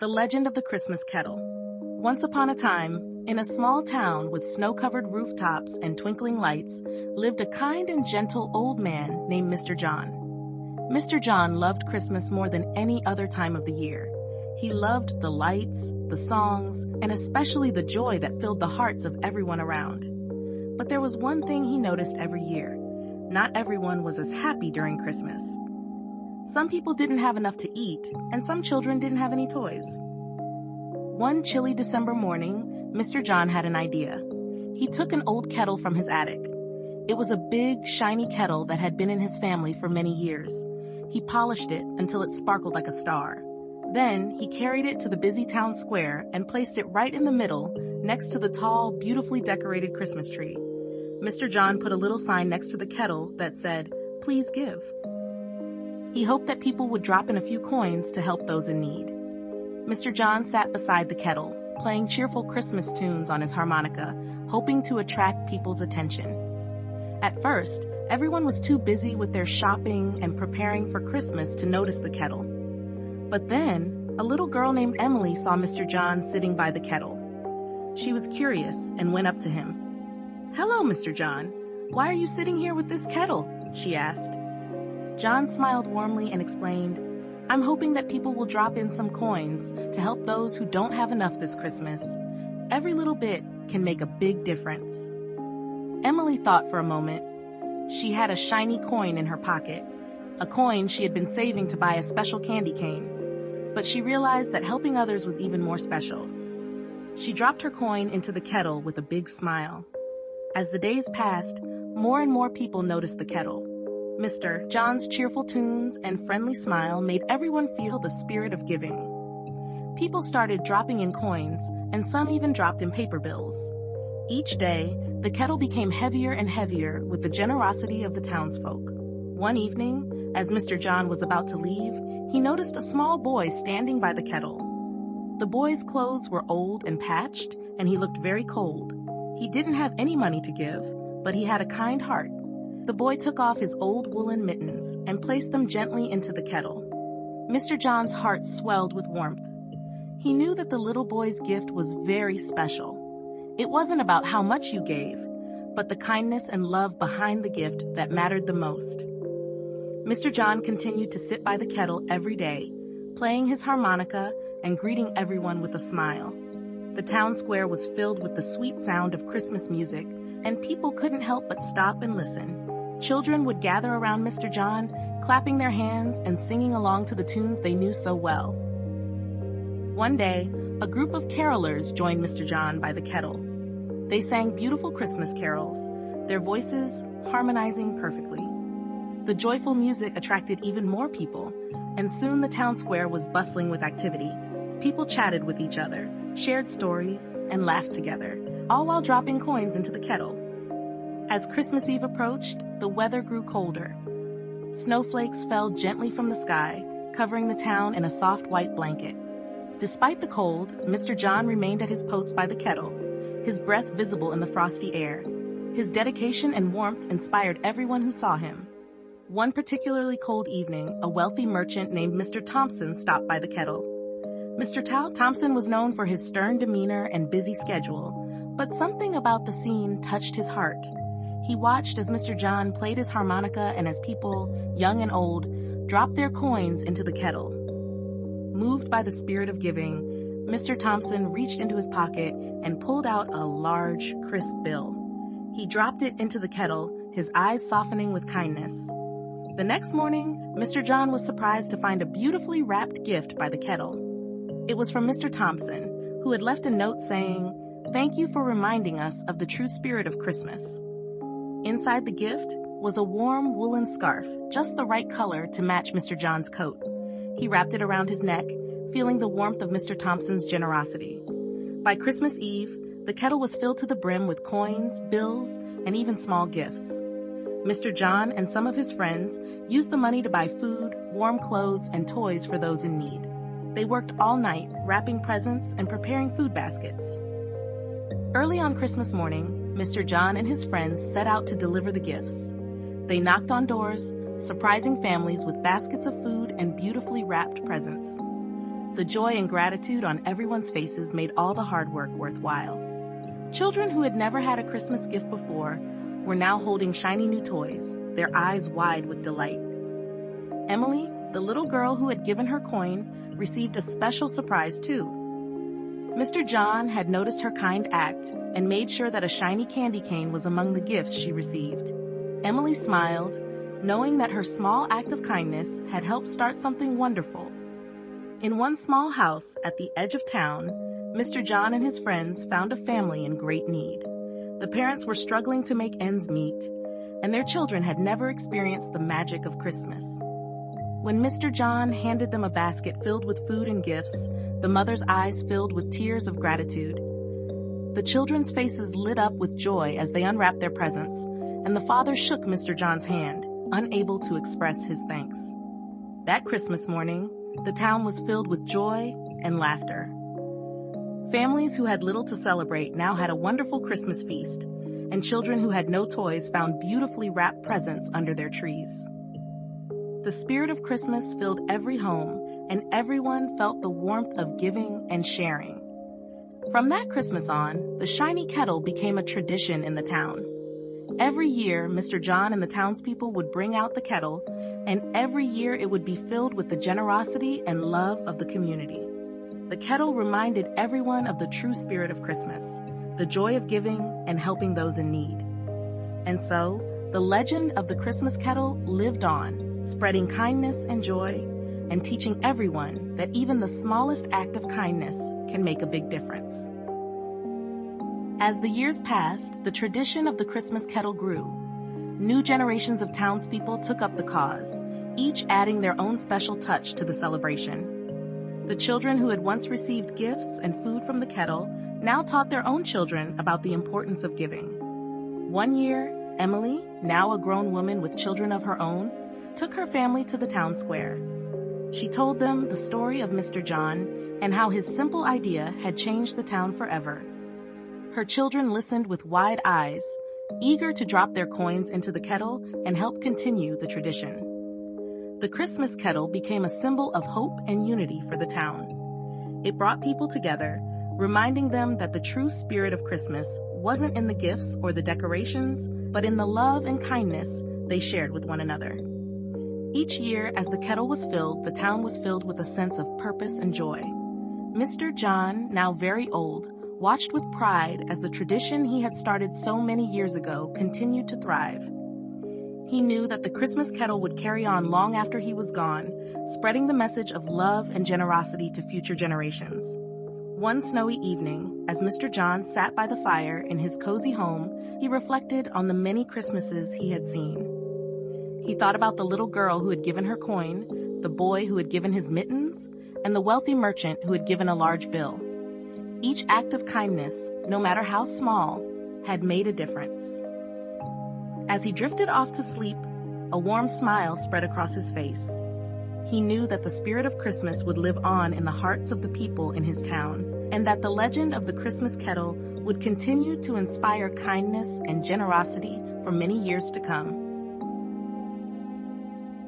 The Legend of the Christmas Kettle. Once upon a time, in a small town with snow-covered rooftops and twinkling lights, lived a kind and gentle old man named Mr. John. Mr. John loved Christmas more than any other time of the year. He loved the lights, the songs, and especially the joy that filled the hearts of everyone around. But there was one thing he noticed every year. Not everyone was as happy during Christmas. Some people didn't have enough to eat, and some children didn't have any toys. One chilly December morning, Mr. John had an idea. He took an old kettle from his attic. It was a big, shiny kettle that had been in his family for many years. He polished it until it sparkled like a star. Then, he carried it to the busy town square and placed it right in the middle, next to the tall, beautifully decorated Christmas tree. Mr. John put a little sign next to the kettle that said, "Please give." He hoped that people would drop in a few coins to help those in need. Mr. John sat beside the kettle, playing cheerful Christmas tunes on his harmonica, hoping to attract people's attention. At first, everyone was too busy with their shopping and preparing for Christmas to notice the kettle. But then, a little girl named Emily saw Mr. John sitting by the kettle. She was curious and went up to him. "Hello, Mr. John. Why are you sitting here with this kettle?" she asked. John smiled warmly and explained, "I'm hoping that people will drop in some coins to help those who don't have enough this Christmas. Every little bit can make a big difference." Emily thought for a moment. She had a shiny coin in her pocket, a coin she had been saving to buy a special candy cane. But she realized that helping others was even more special. She dropped her coin into the kettle with a big smile. As the days passed, more and more people noticed the kettle. Mr. John's cheerful tunes and friendly smile made everyone feel the spirit of giving. People started dropping in coins, and some even dropped in paper bills. Each day, the kettle became heavier and heavier with the generosity of the townsfolk. One evening, as Mr. John was about to leave, he noticed a small boy standing by the kettle. The boy's clothes were old and patched, and he looked very cold. He didn't have any money to give, but he had a kind heart. The boy took off his old woolen mittens and placed them gently into the kettle. Mr. John's heart swelled with warmth. He knew that the little boy's gift was very special. It wasn't about how much you gave, but the kindness and love behind the gift that mattered the most. Mr. John continued to sit by the kettle every day, playing his harmonica and greeting everyone with a smile. The town square was filled with the sweet sound of Christmas music, and people couldn't help but stop and listen. Children would gather around Mr. John, clapping their hands and singing along to the tunes they knew so well. One day, a group of carolers joined Mr. John by the kettle. They sang beautiful Christmas carols, their voices harmonizing perfectly. The joyful music attracted even more people, and soon the town square was bustling with activity. People chatted with each other, shared stories, and laughed together, all while dropping coins into the kettle. As Christmas Eve approached, the weather grew colder. Snowflakes fell gently from the sky, covering the town in a soft white blanket. Despite the cold, Mr. John remained at his post by the kettle, his breath visible in the frosty air. His dedication and warmth inspired everyone who saw him. One particularly cold evening, a wealthy merchant named Mr. Thompson stopped by the kettle. Mr. Thompson was known for his stern demeanor and busy schedule, but something about the scene touched his heart. He watched as Mr. John played his harmonica and as people, young and old, dropped their coins into the kettle. Moved by the spirit of giving, Mr. Thompson reached into his pocket and pulled out a large, crisp bill. He dropped it into the kettle, his eyes softening with kindness. The next morning, Mr. John was surprised to find a beautifully wrapped gift by the kettle. It was from Mr. Thompson, who had left a note saying, "Thank you for reminding us of the true spirit of Christmas." Inside the gift was a warm woolen scarf, just the right color to match Mr. John's coat. He wrapped it around his neck, feeling the warmth of Mr. Thompson's generosity. By Christmas Eve, the kettle was filled to the brim with coins, bills, and even small gifts. Mr. John and some of his friends used the money to buy food, warm clothes, and toys for those in need. They worked all night, wrapping presents and preparing food baskets. Early on Christmas morning, Mr. John and his friends set out to deliver the gifts. They knocked on doors, surprising families with baskets of food and beautifully wrapped presents. The joy and gratitude on everyone's faces made all the hard work worthwhile. Children who had never had a Christmas gift before were now holding shiny new toys, their eyes wide with delight. Emily, the little girl who had given her coin, received a special surprise too. Mr. John had noticed her kind act and made sure that a shiny candy cane was among the gifts she received. Emily smiled, knowing that her small act of kindness had helped start something wonderful. In one small house at the edge of town, Mr. John and his friends found a family in great need. The parents were struggling to make ends meet, and their children had never experienced the magic of Christmas. When Mr. John handed them a basket filled with food and gifts, the mother's eyes filled with tears of gratitude. The children's faces lit up with joy as they unwrapped their presents, and the father shook Mr. John's hand, unable to express his thanks. That Christmas morning, the town was filled with joy and laughter. Families who had little to celebrate now had a wonderful Christmas feast, and children who had no toys found beautifully wrapped presents under their trees. The spirit of Christmas filled every home, and everyone felt the warmth of giving and sharing. From that Christmas on, the shiny kettle became a tradition in the town. Every year, Mr. John and the townspeople would bring out the kettle, and every year it would be filled with the generosity and love of the community. The kettle reminded everyone of the true spirit of Christmas, the joy of giving and helping those in need. And so, the legend of the Christmas kettle lived on, spreading kindness and joy, and teaching everyone that even the smallest act of kindness can make a big difference. As the years passed, the tradition of the Christmas kettle grew. New generations of townspeople took up the cause, each adding their own special touch to the celebration. The children who had once received gifts and food from the kettle now taught their own children about the importance of giving. One year, Emily, now a grown woman with children of her own, took her family to the town square. She told them the story of Mr. John and how his simple idea had changed the town forever. Her children listened with wide eyes, eager to drop their coins into the kettle and help continue the tradition. The Christmas kettle became a symbol of hope and unity for the town. It brought people together, reminding them that the true spirit of Christmas wasn't in the gifts or the decorations, but in the love and kindness they shared with one another. Each year, as the kettle was filled, the town was filled with a sense of purpose and joy. Mr. John, now very old, watched with pride as the tradition he had started so many years ago continued to thrive. He knew that the Christmas kettle would carry on long after he was gone, spreading the message of love and generosity to future generations. One snowy evening, as Mr. John sat by the fire in his cozy home, he reflected on the many Christmases he had seen. He thought about the little girl who had given her coin, the boy who had given his mittens, and the wealthy merchant who had given a large bill. Each act of kindness, no matter how small, had made a difference. As he drifted off to sleep, a warm smile spread across his face. He knew that the spirit of Christmas would live on in the hearts of the people in his town, and that the legend of the Christmas kettle would continue to inspire kindness and generosity for many years to come.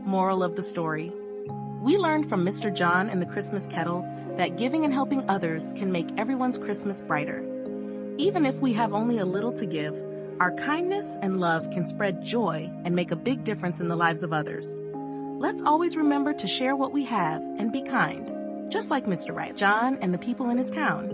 Moral of the story: we learned from Mr. John and the Christmas kettle that giving and helping others can make everyone's Christmas brighter. Even if we have only a little to give, our kindness and love can spread joy and make a big difference in the lives of others. Let's always remember to share what we have and be kind, just like Mr. John and the people in his town.